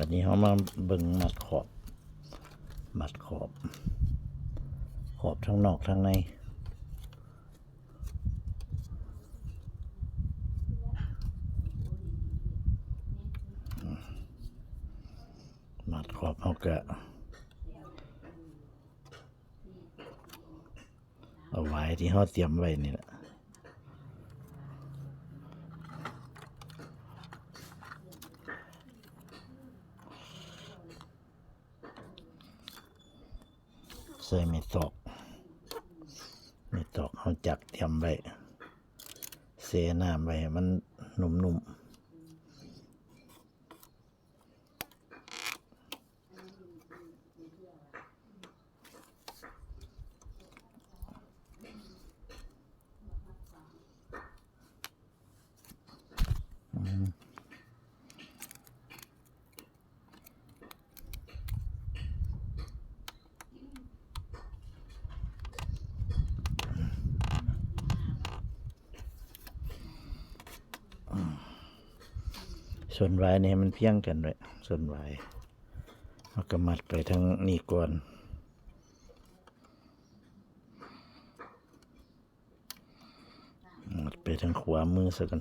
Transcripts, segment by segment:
วันนี้เขามาเบิ่งมัดขอบทั้งนอกทั้งในมัดขอบเขาก็เอาไว้ที่เขาเตรียมไว้นี่แหละใส่ไม่ตอกเขาจักเตรียมไว้เสน้ำไว้ให้มันนุ่มส่วนไว้นี่มันเพียงกันเลยส่วนไว้เราก็มัดไปทั้งนี้ก่อนมัดไปทางขวามือซะกัน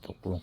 ตกลง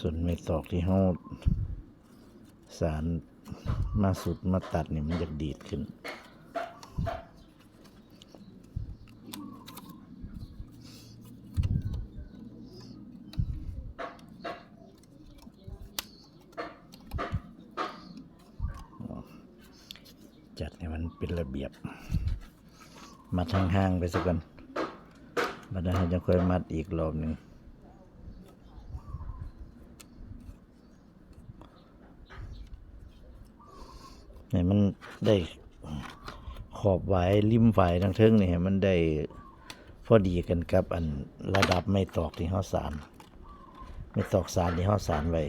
ส่วนไม่ตอกที่เขาสารมาสุดมาตัดเนี่ยมันจะดีดขึ้นจัดเนี่ยมันเป็นระเบียบมัดห่างๆไปสักกันบัดนั้นจะค่อยมัดอีกรอบหนึ่งให้มันได้ขอบไว้ริมไฟทั้งเทิงนี่ให้มันได้พอดีกันกับอันระดับไม่ตอกที่เขาสานไม่ตอกสานที่เขาสานไว้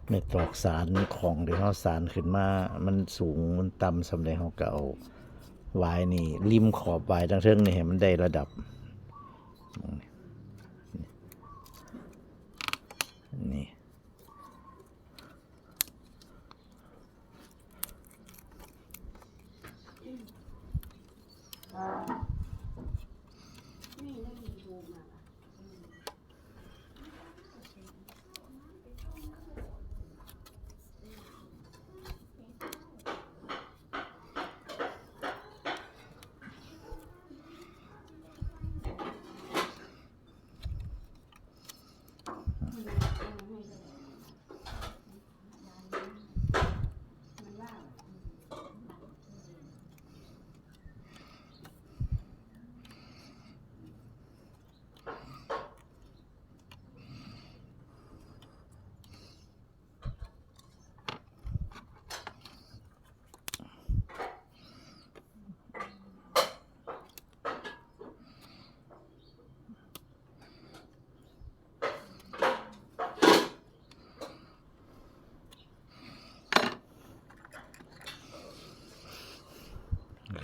ไม่ตอกสารของที่เขาสารขึ้นมามันสูงมันต่ำสำหรับเขาก็เอาไว้นี่ริมขอบไว้ทั้งเทิงนี่ให้มันได้ระดับนี่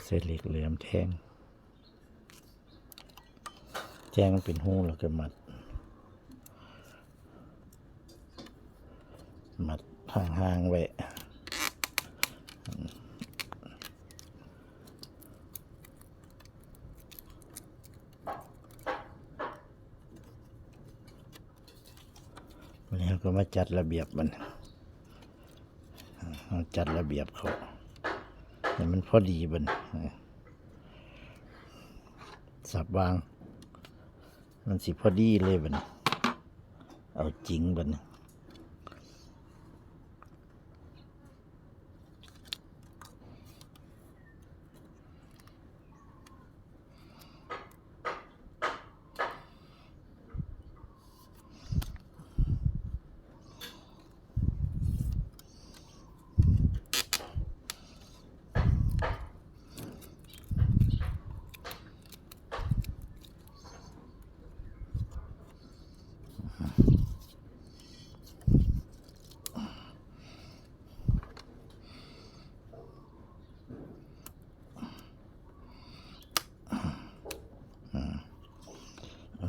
ใส่เหล็กแหลมแทงเป็นหูแล้วก็มัดห่างๆไว้แล้วก็มาจัดระเบียบมันจัดระเบียบเขาให้มันพอดีบันสับวางมันสิพอดีเลยบันเอาจริงบัน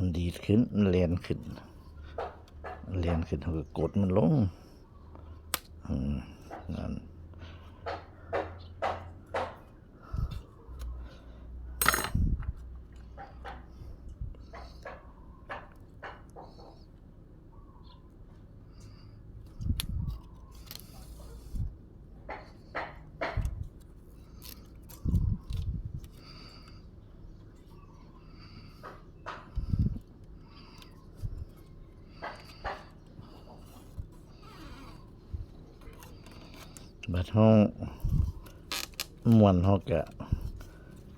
มันดีดขึ้นเลียนขึ้นเขาก็กดมันลงนั่นบัดห้องมวนห้องกะ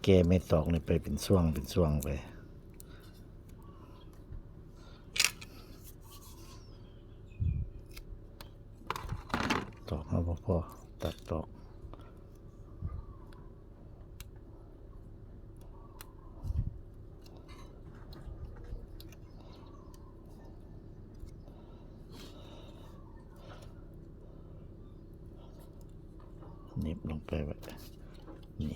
แกไม่ตอกนี่ไปเป็นช่วงไปตอกเอาพอตัดตอกนิบลงไปแบบนี่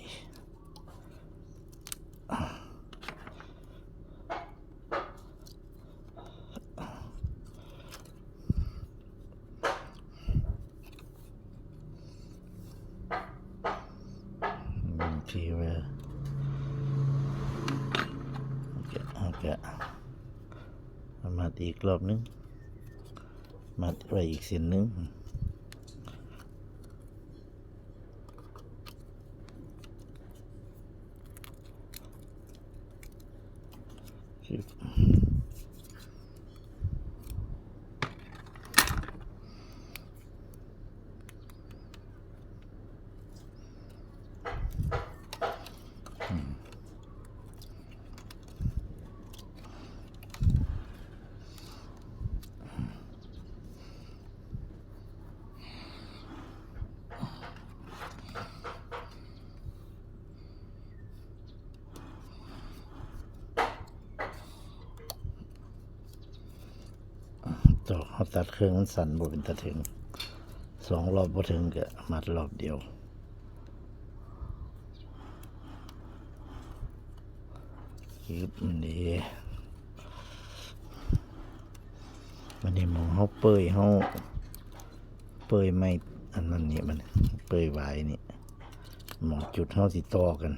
ทีว่าโอเคมาอีกรอบนึงมาไว้อีกเส้นนึงตอกเขาตัดเครื่องมันสั่นบ่เป็นตะถึง2 รอบบ่ถึงก็มัดรอบเดียวยึบนี่มันนี่มองเขาเปยไม่อันนั้นนี่มันเปยไว้นี่มองจุดเขาสิต่อกัน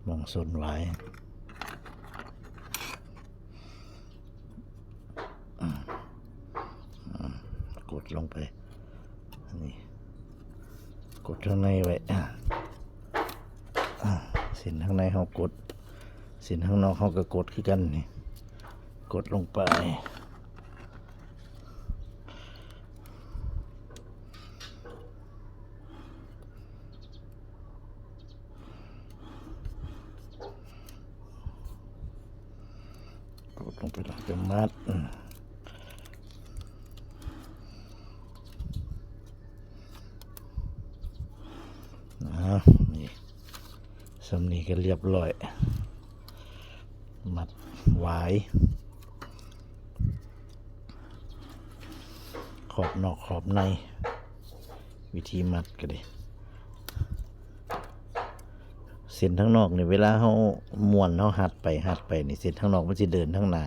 มองส่วนไว้กดลงไปนี่กดข้างในไว้เส้นข้างในเขากดเส้นข้างนอกเขาก็กดคือกันนี่กดลงไปหลังจากมัดนี่สำนีก็เรียบร้อยมัดไว้ขอบนอกขอบในวิธีมัดก็ดี เส้นทั้งนอกนี่เวลาเฮาม้วนเฮาหัดไปนี่เส้นทั้งนอกมันสิเดินทั้งหน้า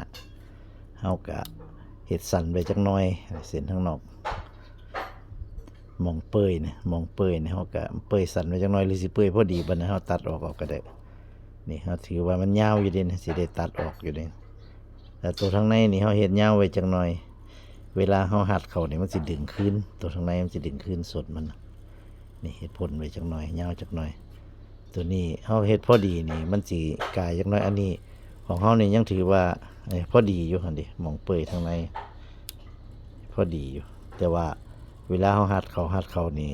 เฮาก็เฮ็ดสั่นไปจักหน่อยเส้นทั้งนอกมองเปื่อยนี่เฮาก็เปื่อยสั่นไปจักหน่อยหรือสิเปื่อยพอดีบัดนั้นเฮาตัดออกก็ได้นี่เฮาถือว่ามันยาวอยู่เด้สิได้ตัดออกอยู่เด้แต่ตัวข้างในนี่เฮาเฮ็ดยาวไว้จักหน่อย เวลาเฮาหัดเข้านี่มันสิดึงขึ้นตัวข้างในมันสิดึงขึ้นสดมันนี่เฮ็ดพ่นไว้จักหน่อยยาวจักหน่อยตัวนี้เฮาเฮ็ดพอดีนี่มันสิกายจักหน่อยอันนี้ของเฮานี่ยังถือว่าพอดีอยู่หั่นดิหม่องเปื่อยทางในพอดีอยู่แต่ว่าเวลาเฮาหัดเข้านี่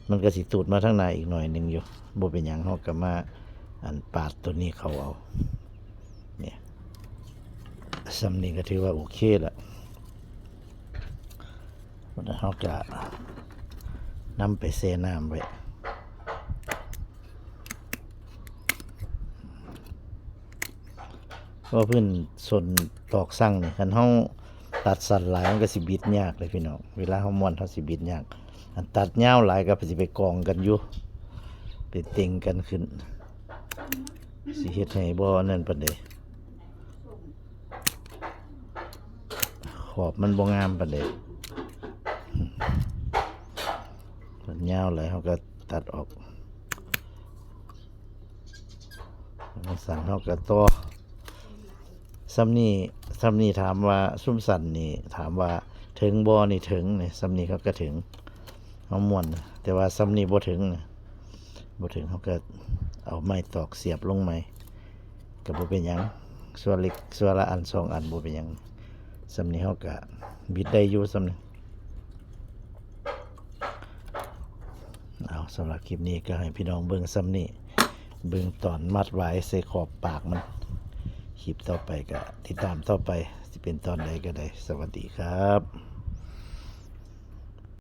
มันก็สิตูดมาทางในอีกหน่อยนึงอยู่บ่เป็นหยังเฮาก็มาอันปาดตัวนี้เข้าเอาเนี่ยซำนี้ก็ถือว่าโอเคละวันนี้เราจะนำไปเซน้ำไว้ว่าเพื่อนส่วนตอกสั่งนี่คันเฮาตัดสั้นหลายมันก็สิบิดยากเลยพี่น้องเวลาเฮาม้วนเฮาสิบิดยากอันตัดยาวหลายก็สิไปกองกันอยู่ไปเต็งกันขึ้นสิเฮ็ดให้บ่นั่นปานใดขอบมันบ่งามปานใดมันยาวเลยเขาก็ตัดออกมันสั่นเขาก็ต่อซ้ำนี่ถามว่าซุ้มสั่นนี่ถามว่าถึงบ่นี่ถึงนี่ซ้ำนี่เขาก็ถึงเขาม้วนแต่ว่าซ้ำนี่บ่ถึงบ่ถึงเขาก็เอาไม้ตอกเสียบลงไม้ก็บ่เป็นหยังส่วนเล็กส่วนละอันสองอันบ่เป็นหยังซ้ำนี่เขาก็บิดได้อยู่ซ้ำนี่เอาสำหรับคลิปนี้ก็ให้พี่น้องเบิ่งซ้ำนี่เบิ่งตอนมัดไว้ใส่ขอบปากมันคลิปต่อไปก็ติดตามต่อไปสิเป็นตอนใดก็ได้สวัสดีครับ